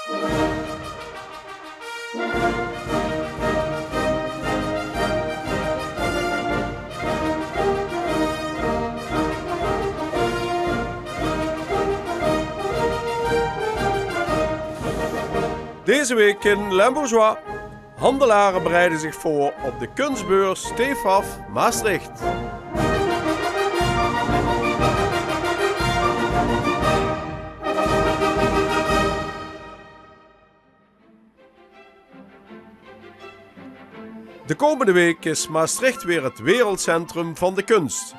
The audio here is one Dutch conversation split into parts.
Deze week in Limbourgeois. Handelaren bereiden zich voor op de kunstbeurs TEFAF Maastricht. De komende week is Maastricht weer het wereldcentrum van de kunst.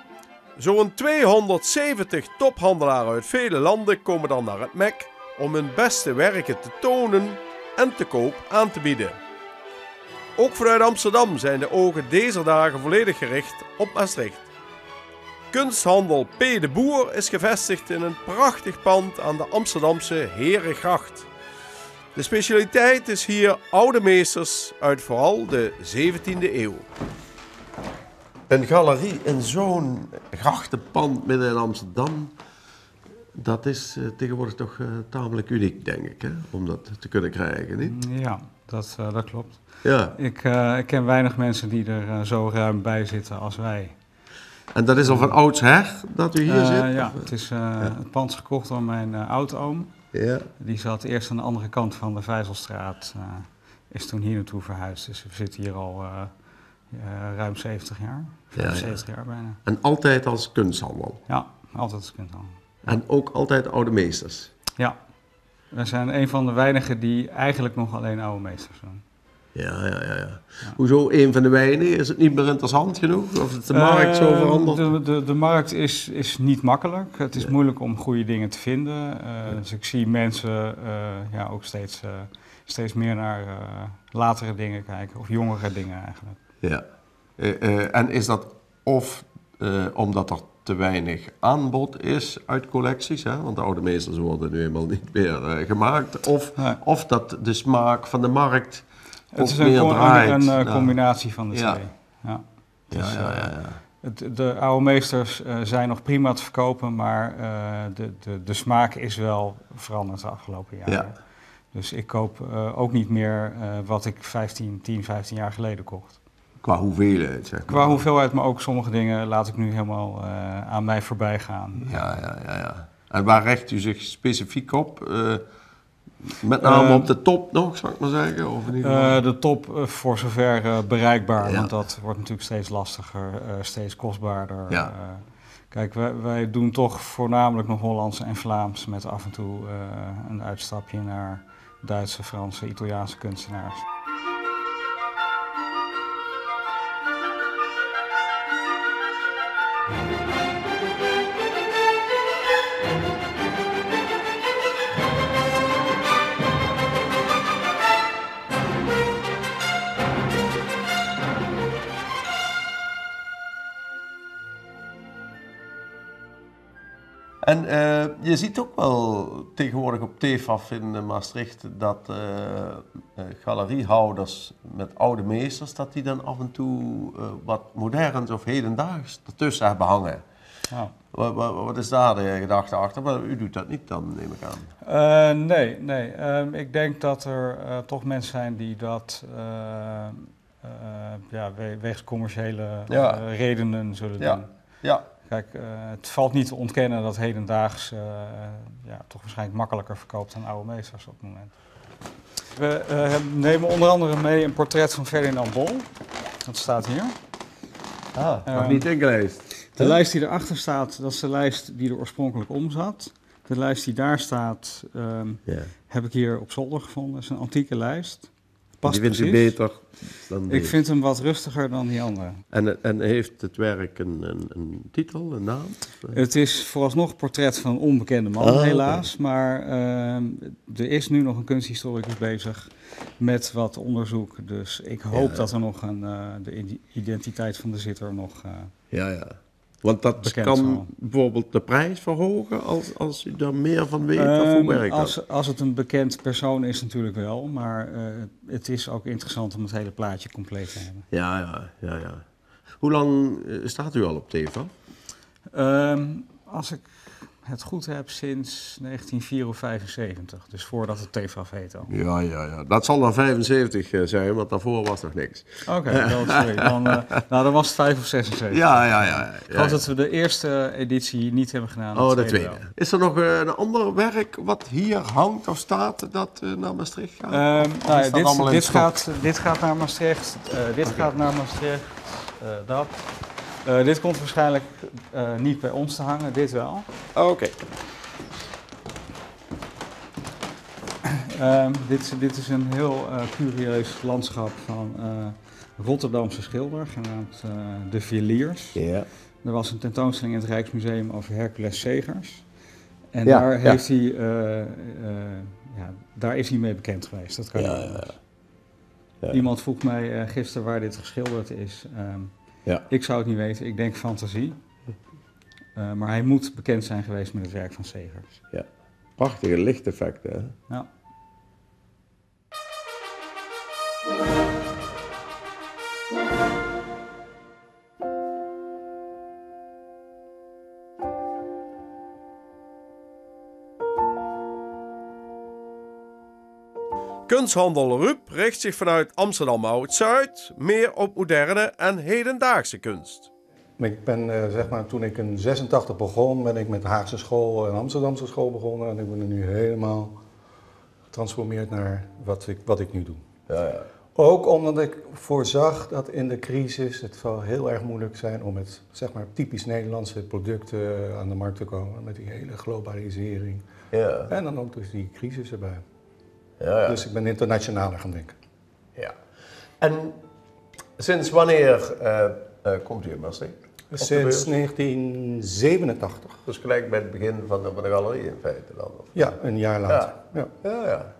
Zo'n 270 tophandelaren uit vele landen komen dan naar het MEC om hun beste werken te tonen en te koop aan te bieden. Ook vanuit Amsterdam zijn de ogen deze dagen volledig gericht op Maastricht. Kunsthandel P. de Boer is gevestigd in een prachtig pand aan de Amsterdamse Herengracht. De specialiteit is hier oude meesters uit vooral de 17e eeuw. Een galerie in zo'n grachtenpand midden in Amsterdam, dat is tegenwoordig toch tamelijk uniek, denk ik, hè? Om dat te kunnen krijgen, niet? Ja, dat klopt. Ja. Ik ken weinig mensen die er zo ruim bij zitten als wij. En dat is al van oudsher dat u hier zit? Ja, het is het pand is gekocht door mijn oudoom. Ja. Die zat eerst aan de andere kant van de Vijzelstraat, is toen hier naartoe verhuisd. Dus we zitten hier al ruim 70 jaar, 75 jaar bijna. En altijd als kunsthandel? Ja, altijd als kunsthandel. En ook altijd oude meesters? Ja, we zijn een van de weinigen die eigenlijk nog alleen oude meesters doen. Ja. Hoezo een van de weinigen? Is het niet meer interessant genoeg? Of is de markt zo veranderd? De markt is niet makkelijk. Het is moeilijk om goede dingen te vinden. Dus ik zie mensen ook steeds meer naar latere dingen kijken. Of jongere dingen eigenlijk. Ja. En is dat omdat er te weinig aanbod is uit collecties, hè? Want de oude meesters worden nu eenmaal niet meer gemaakt. Of dat de smaak van de markt het is een combinatie van de twee. Ja. De oude meesters zijn nog prima te verkopen, maar de smaak is wel veranderd de afgelopen jaren. Ja. Dus ik koop ook niet meer wat ik 10, 15 jaar geleden kocht. Qua hoeveelheid, zeg maar. Qua hoeveelheid, maar ook sommige dingen laat ik nu helemaal aan mij voorbij gaan. Ja. En waar richt u zich specifiek op? Met name op de top nog, zou ik maar zeggen? Of de top voor zover bereikbaar, want dat wordt natuurlijk steeds lastiger, steeds kostbaarder. Ja. Kijk, wij doen toch voornamelijk nog Hollands en Vlaams met af en toe een uitstapje naar Duitse, Franse, Italiaanse kunstenaars. En je ziet ook wel tegenwoordig op TEFAF in Maastricht dat galeriehouders met oude meesters, dat die dan af en toe wat moderns of hedendaags ertussen hebben hangen. Ja. Wat is daar de gedachte achter? Maar u doet dat niet dan, neem ik aan. Nee. Ik denk dat er toch mensen zijn die dat wegens commerciële redenen zullen doen. Ja. Kijk, het valt niet te ontkennen dat hedendaags toch waarschijnlijk makkelijker verkoopt dan oude meesters op het moment. We nemen onder andere mee een portret van Ferdinand Bol. Dat staat hier. Nog niet ingelezen. De lijst die erachter staat, dat is de lijst die er oorspronkelijk om zat. De lijst die daar staat, heb ik hier op zolder gevonden. Dat is een antieke lijst. Die vindt u beter dan Ik vind hem wat rustiger dan die andere. En heeft het werk een titel, een naam? Het is vooralsnog portret van een onbekende man, helaas. Okay. Maar er is nu nog een kunsthistoricus bezig met wat onderzoek. Dus ik hoop dat er nog de identiteit van de zitter nog Want dat kan bijvoorbeeld de prijs verhogen als u daar meer van weet of hoe werkt dat? Als het een bekend persoon is natuurlijk wel, maar het is ook interessant om het hele plaatje compleet te hebben. Ja. Hoe lang staat u al op TEFAF? Als ik het goed heb, sinds 1974, dus voordat het TFAF heet al. Ja. Dat zal dan 75 zijn, want daarvoor was nog niks. Oké, sorry. Dan was het 5 of 76. Ja. Ik geloof dat we de eerste editie niet hebben gedaan. De tweede. Wel. Is er nog een ander werk wat hier hangt of staat dat naar Maastricht gaat? Dit gaat naar Maastricht. Dit gaat naar Maastricht. Dat. Dit komt waarschijnlijk niet bij ons te hangen, dit wel. Oké. Dit is een heel curieus landschap van Rotterdamse schilder, genaamd De Villiers. Ja. Er was een tentoonstelling in het Rijksmuseum over Hercules Segers. En daar heeft hij, daar is hij mee bekend geweest, dat kan niet anders. Ja. Iemand vroeg mij gisteren waar dit geschilderd is. Ik zou het niet weten, ik denk fantasie. Maar hij moet bekend zijn geweest met het werk van Segers. Ja, prachtige lichteffecten. Hè? Ja. Kunsthandel Rup richt zich vanuit Amsterdam Oud-Zuid meer op moderne en hedendaagse kunst. Ik ben, toen ik in 86 begon, ben ik met de Haagse school en Amsterdamse school begonnen. En ik ben er nu helemaal getransformeerd naar wat ik nu doe. Ja. Ook omdat ik voorzag dat in de crisis het zal heel erg moeilijk zijn om met typisch Nederlandse producten aan de markt te komen. Met die hele globalisering. Ja. En dan ook dus die crisis erbij. Ja. Dus ik ben internationaler gaan denken. Ja. En sinds wanneer komt u in Maastricht? Sinds 1987. Dus gelijk bij het begin van de galerie in feite dan? Of? Ja, een jaar later. Ja.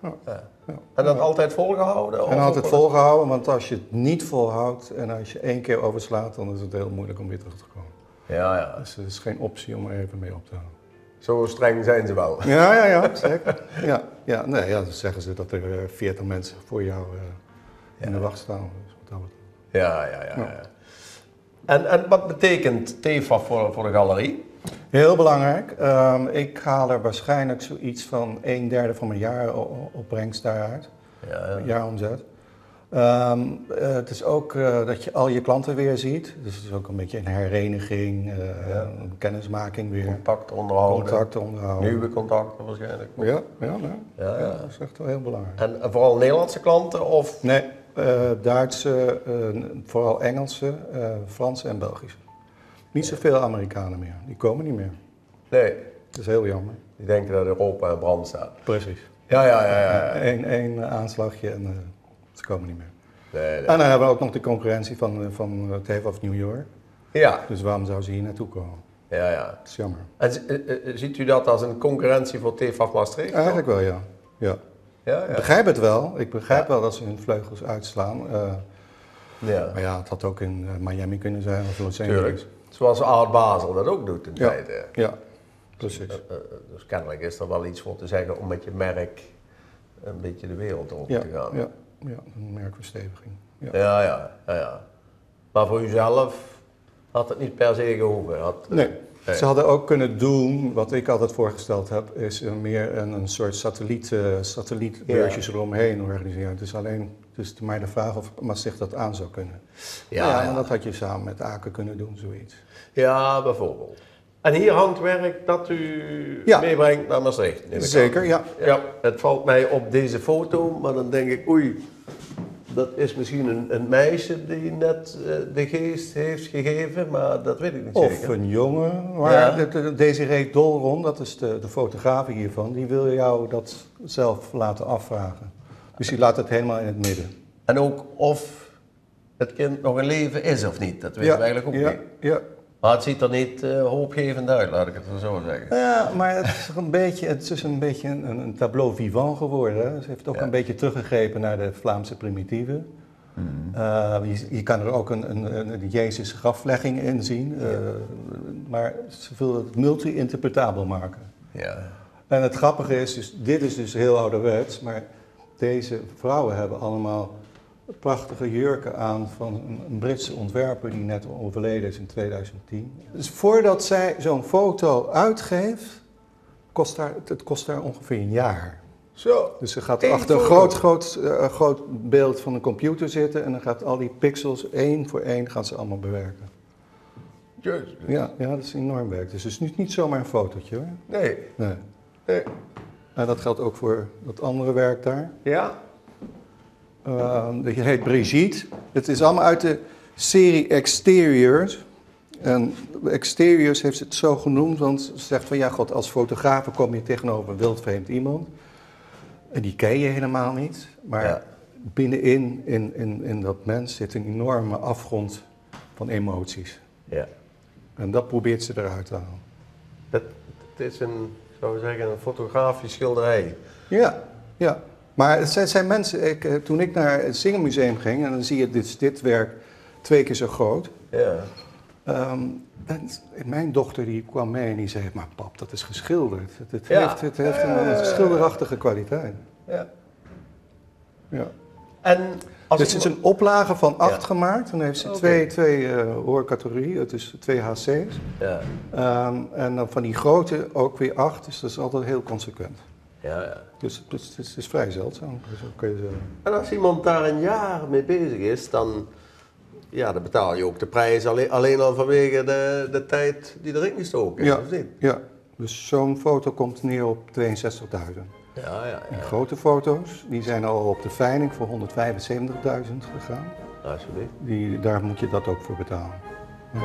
En dat altijd volgehouden? En altijd volgehouden, want als je het niet volhoudt en als je 1 keer overslaat, dan is het heel moeilijk om weer terug te komen. Ja. Dus het is geen optie om er even mee op te houden. Zo streng zijn ze wel. Ja, zeker. Dan zeggen ze dat er 40 mensen voor jou in de wacht staan. Dus Ja. En wat betekent TFAF voor de galerie? Heel belangrijk. Ik haal er waarschijnlijk zoiets van 1/3 van mijn jaaropbrengst daaruit. Jaaromzet. Het is ook dat je al je klanten weer ziet. Dus het is ook een beetje een hereniging, een kennismaking weer. Contact onderhouden. Nieuwe contacten waarschijnlijk. Ja, dat is echt wel heel belangrijk. En vooral Nederlandse klanten? Of? Nee, Duitse, vooral Engelse, Franse en Belgische. Niet zoveel Amerikanen meer, die komen niet meer. Nee. Dat is heel jammer. Die denken dat Europa in brand staat. Precies. Ja. Eén aanslagje en ze komen niet meer. Nee. En dan hebben we ook nog de concurrentie van TFAF New York. Ja. Dus waarom zou ze hier naartoe komen? Ja. Dat is jammer. En ziet u dat als een concurrentie voor TFAF Maastricht? Eigenlijk wel, ja. Ik begrijp het wel. Ik begrijp wel dat ze hun vleugels uitslaan. Maar het had ook in Miami kunnen zijn of Los Angeles. Tuurlijk. Zoals Art Basel dat ook doet in feite. Ja, precies. Dus kennelijk is er wel iets voor te zeggen om met je merk een beetje de wereld op te gaan. Ja, een merkversteviging. Ja. Maar voor uzelf had het niet per se gehoeven? Nee. Ze hadden ook kunnen doen, wat ik altijd voorgesteld heb, is meer een soort satellietbeursjes eromheen organiseren. Het is maar de vraag of Maastricht dat aan zou kunnen. Maar dat had je samen met Aken kunnen doen, zoiets. Ja, bijvoorbeeld. En hier hangt werk dat u meebrengt naar Maastricht? Zeker, ja. Het valt mij op deze foto, maar dan denk ik, oei, dat is misschien een meisje die net de geest heeft gegeven, maar dat weet ik niet zeker. Of een jongen, maar Desiree Dolron, dat is de fotograaf hiervan, die wil jou dat zelf laten afvragen. Dus die laat het helemaal in het midden. En ook of het kind nog in leven is of niet, dat weten we eigenlijk ook niet. Ja. Maar het ziet er niet hoopgevend uit, laat ik het zo zeggen. Ja, maar het is een beetje een tableau vivant geworden. Hè. Ze heeft ook een beetje teruggegrepen naar de Vlaamse primitieven. Je kan er ook een Jezus graflegging in zien. Maar ze wil het multi-interpretabel maken. Ja. En het grappige is, dus, dit is dus heel ouderwets, maar deze vrouwen hebben allemaal prachtige jurken aan van een Britse ontwerper die net overleden is in 2010. Dus voordat zij zo'n foto uitgeeft, het kost daar ongeveer een jaar. Zo. Dus ze gaat achter een groot beeld van een computer zitten en dan gaat al die pixels één voor één gaan ze allemaal bewerken. Jezus. Ja, dat is enorm werk. Dus het is niet zomaar een fotootje hoor. Nee. En dat geldt ook voor dat andere werk daar. Ja. Dat heet Brigitte. Het is allemaal uit de serie Exteriors. En Exteriors heeft het zo genoemd, want ze zegt van ja god, als fotograaf kom je tegenover een wildvreemd iemand. En die ken je helemaal niet. Maar binnenin in dat mens zit een enorme afgrond van emoties. Ja. En dat probeert ze eruit te halen. Het is zou we zeggen, een fotografisch schilderij. Ja. Maar het zijn mensen, toen ik naar het Singermuseum ging, en dan zie je dit werk 2 keer zo groot. Ja. En mijn dochter die kwam mee en die zei, maar pap, dat is geschilderd. Het heeft een schilderachtige kwaliteit. Ja. En dus het is een oplage van 8 gemaakt. Dan heeft ze twee hoorcategorieën, het is 2 HC's. Ja. En dan van die grote ook weer 8, dus dat is altijd heel consequent. Ja. Dus het is vrij zeldzaam, zo kun je zeggen. En als iemand daar een jaar mee bezig is, dan betaal je ook de prijs alleen al vanwege de tijd die erin gestoken is, of niet? Ja, dus zo'n foto komt neer op 62.000. Ja. En grote foto's, die zijn al op de veiling voor 175.000 gegaan. Alsjeblieft. Daar moet je dat ook voor betalen. Ja.